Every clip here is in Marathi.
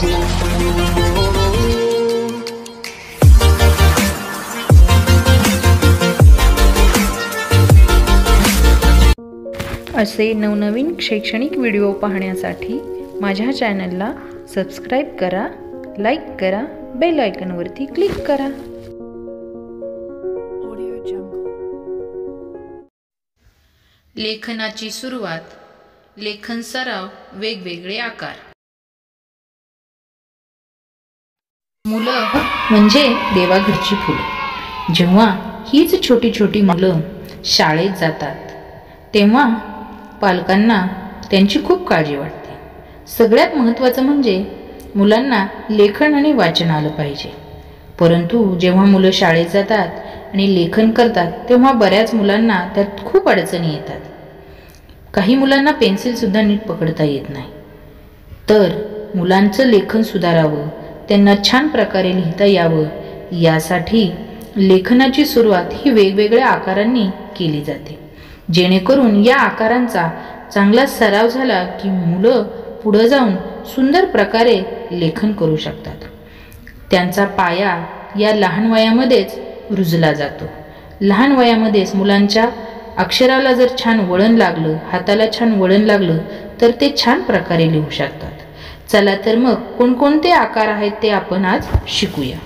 असे नवनवीन शैक्षणिक व्हिडिओ पाहण्यासाठी माझ्या चॅनलला सबस्क्राइब करा, लाईक करा, बेल आयकॉनवरती क्लिक करा। लेखनाची सुरुवात, लेखन सराव, वेगवेगळे आकार। मुलं म्हणजे देवाघरची फुलं। जेव्हा हीच छोटी छोटी मुलं शाळेत जातात तेव्हा पालकांना त्यांची खूप काळजी वाटते। सगळ्यात महत्त्वाचं म्हणजे मुलांना लेखन आणि वाचन आलं पाहिजे। परंतु जेव्हा मुलं शाळेत जातात आणि लेखन करतात तेव्हा बऱ्याच मुलांना त्यात खूप अडचणी येतात। काही मुलांना पेन्सिल सुद्धा नीट पकडता येत नाही। तर मुलांचं लेखन सुधारावं, त्यांना छान प्रकारे लिहिता यावं यासाठी लेखनाची सुरुवात ही वेगवेगळ्या आकारांनी केली जाते, जेणेकरून या आकारांचा चांगला सराव झाला की मुलं पुढे जाऊन सुंदर प्रकारे लेखन करू शकतात। त्यांचा पाया या लहान वयामध्येच रुजला जातो। लहान वयामध्येच मुलांच्या अक्षराला जर छान वळण लागलं, हाताला छान वळण लागलं तर ते छान प्रकारे लिहू शकतात। चला तर मग कोणकोणते आकार आहेत ते आपण आज शिकूया।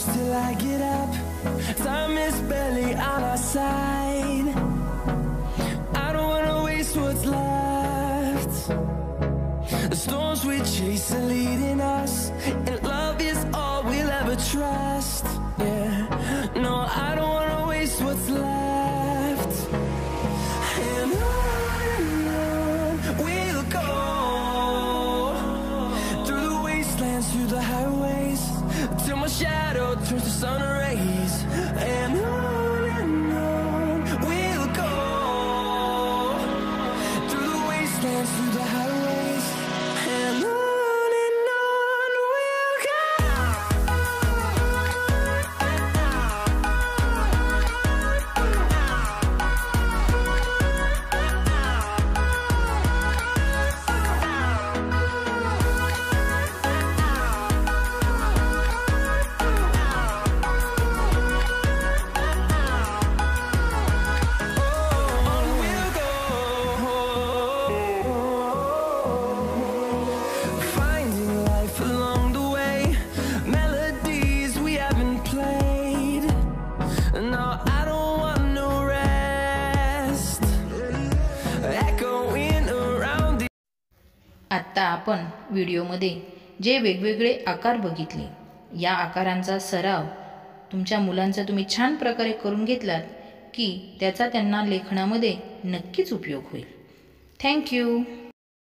Till I get up, time is barely on our side. I don't wanna waste what's left. The storms we chase are leading us, and love is all we'll ever trust. Yeah, no, I don't wanna waste what's left. And on we'll go, through the wastelands, through the highways, till my shadow turns to sun rays. And on we'll go, through the wastelands, through the highways. And on we'll go. आता आपण व्हिडिओमध्ये जे वेगवेगळे आकार बघितले, या आकारांचा सराव तुमच्या मुलांचा तुम्ही छान प्रकारे करून घेतलात की त्याचा त्यांना लेखनामध्ये नक्कीच उपयोग होईल। Thank you.